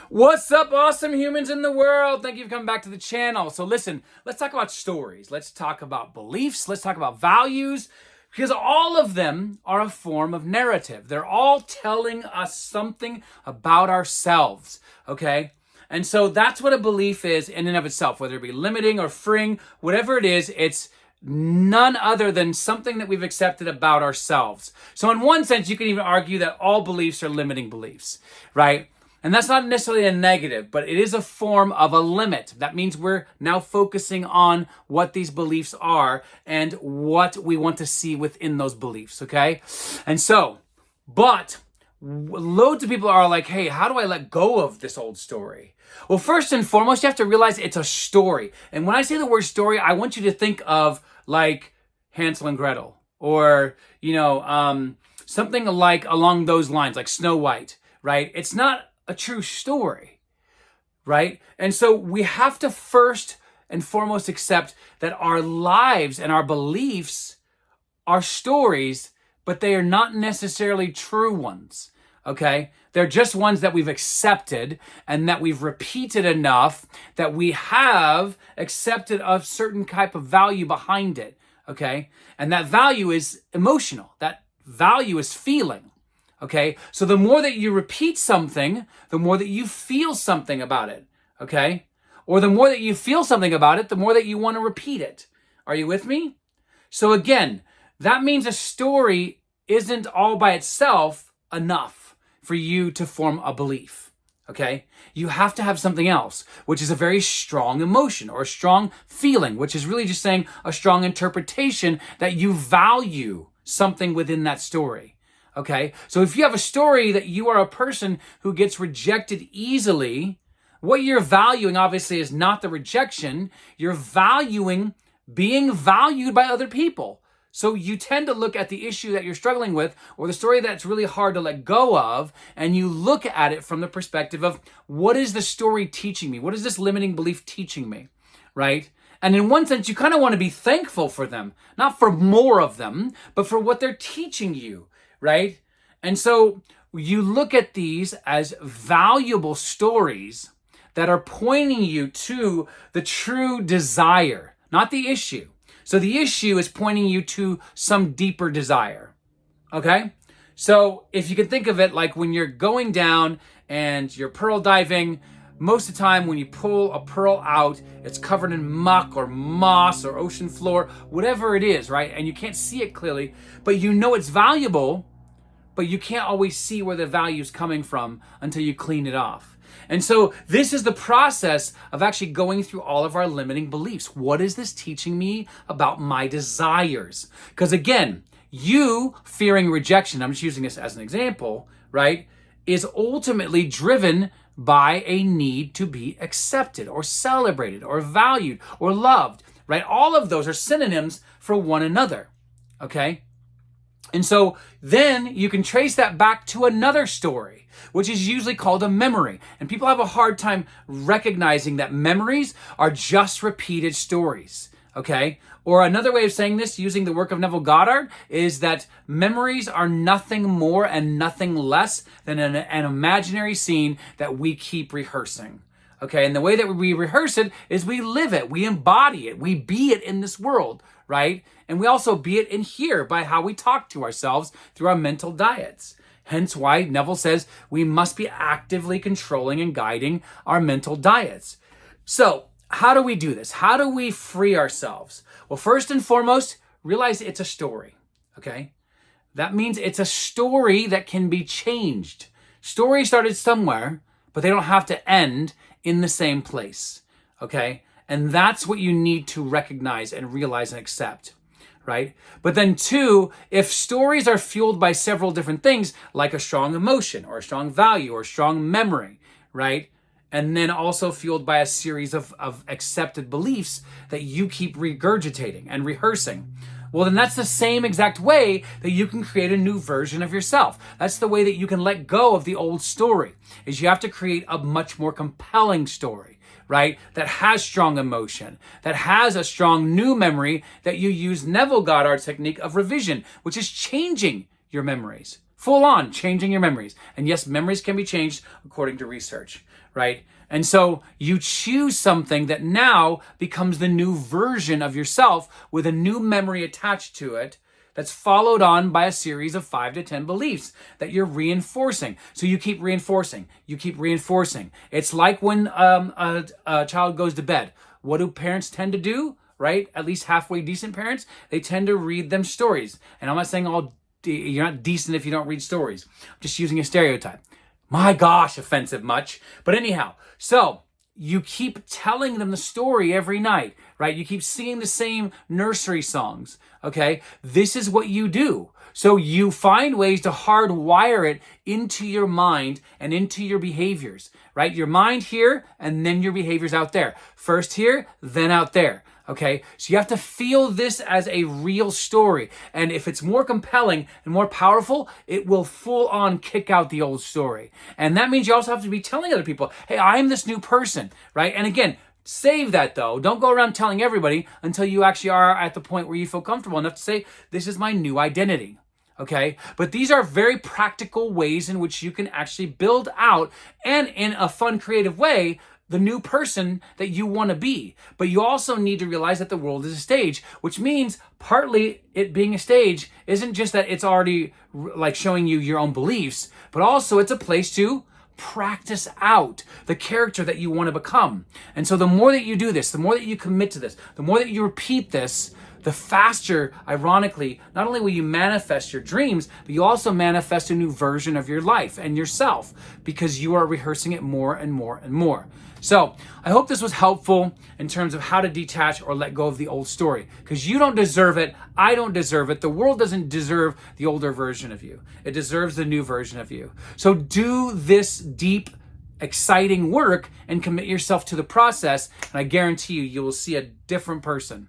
What's up, awesome humans in the world? Thank you for coming back to the channel. So listen, let's talk about stories. Let's talk about beliefs. Let's talk about values, because all of them are a form of narrative. They're all telling us something about ourselves, okay? And so that's what a belief is in and of itself, whether it be limiting or freeing, whatever it is, it's none other than something that we've accepted about ourselves. So in one sense, you can even argue that all beliefs are limiting beliefs, right? And that's not necessarily a negative, but it is a form of a limit. That means we're now focusing on what these beliefs are and what we want to see within those beliefs, okay? And so, but loads of people are like, hey, how do I let go of this old story? Well, first and foremost, you have to realize it's a story. And when I say the word story, I want you to think of like Hansel and Gretel, or, something like along those lines, like Snow White, right? It's not a true story, right? And so we have to first and foremost accept that our lives and our beliefs are stories, but they are not necessarily true ones, okay? They're just ones that we've accepted and that we've repeated enough that we have accepted a certain type of value behind it, okay? And that value is emotional. That value is feeling. Okay, so the more that you repeat something, the more that you feel something about it, okay? Or the more that you feel something about it, the more that you want to repeat it. Are you with me? So again, that means a story isn't all by itself enough for you to form a belief, okay? You have to have something else, which is a very strong emotion or a strong feeling, which is really just saying a strong interpretation that you value something within that story. Okay, so if you have a story that you are a person who gets rejected easily, what you're valuing obviously is not the rejection. You're valuing being valued by other people. So you tend to look at the issue that you're struggling with, or the story that's really hard to let go of, and you look at it from the perspective of, what is the story teaching me? What is this limiting belief teaching me, right? And in one sense, you kind of want to be thankful for them, not for more of them, but for what they're teaching you. Right? And so you look at these as valuable stories that are pointing you to the true desire, not the issue. So the issue is pointing you to some deeper desire. Okay? So if you can think of it like when you're going down and you're pearl diving, most of the time when you pull a pearl out, it's covered in muck or moss or ocean floor, whatever it is, right? And you can't see it clearly, but you know it's valuable, but you can't always see where the value is coming from until you clean it off. And so this is the process of actually going through all of our limiting beliefs. What is this teaching me about my desires? Because again, you fearing rejection, I'm just using this as an example, right, is ultimately driven by a need to be accepted or celebrated or valued or loved, right? All of those are synonyms for one another, okay? And so then you can trace that back to another story, which is usually called a memory. And people have a hard time recognizing that memories are just repeated stories, okay? Or another way of saying this, using the work of Neville Goddard, is that memories are nothing more and nothing less than an imaginary scene that we keep rehearsing. Okay, and the way that we rehearse it is we live it, we embody it, we be it in this world, right? And we also be it in here by how we talk to ourselves through our mental diets. Hence why Neville says we must be actively controlling and guiding our mental diets. So, how do we do this? How do we free ourselves? Well, first and foremost, realize it's a story, okay? That means it's a story that can be changed. Stories started somewhere, but they don't have to end in the same place, okay? And that's what you need to recognize and realize and accept, right? But then two, if stories are fueled by several different things, like a strong emotion or a strong value or a strong memory, right? And then also fueled by a series of accepted beliefs that you keep regurgitating and rehearsing. Well, then that's the same exact way that you can create a new version of yourself. That's the way that you can let go of the old story, is you have to create a much more compelling story, right? That has strong emotion, that has a strong new memory, that you use Neville Goddard's technique of revision, which is changing your memories, Full on changing your memories. And yes, memories can be changed according to research, right? And so you choose something that now becomes the new version of yourself with a new memory attached to it that's followed on by a series of 5 to 10 beliefs that you're reinforcing. So you keep reinforcing. You keep reinforcing. It's like when a child goes to bed. What do parents tend to do, right? At least halfway decent parents, they tend to read them stories. And I'm not saying you're not decent if you don't read stories. I'm just using a stereotype. My gosh, offensive much. But anyhow, so you keep telling them the story every night, right? You keep singing the same nursery songs, okay? This is what you do. So you find ways to hardwire it into your mind and into your behaviors, right? Your mind here and then your behaviors out there. First here, then out there. Okay, so you have to feel this as a real story. And if it's more compelling and more powerful, it will full on kick out the old story. And that means you also have to be telling other people, hey, I'm this new person, right? And again, save that though. Don't go around telling everybody until you actually are at the point where you feel comfortable enough to say, this is my new identity. Okay, but these are very practical ways in which you can actually build out, and in a fun, creative way, the new person that you want to be. But you also need to realize that the world is a stage, which means partly it being a stage isn't just that it's already like showing you your own beliefs, but also it's a place to practice out the character that you want to become. And so the more that you do this, the more that you commit to this, the more that you repeat this, the faster, ironically, not only will you manifest your dreams, but you also manifest a new version of your life and yourself because you are rehearsing it more and more and more. So I hope this was helpful in terms of how to detach or let go of the old story, because you don't deserve it. I don't deserve it. The world doesn't deserve the older version of you. It deserves the new version of you. So do this deep, exciting work and commit yourself to the process. And I guarantee you, you will see a different person.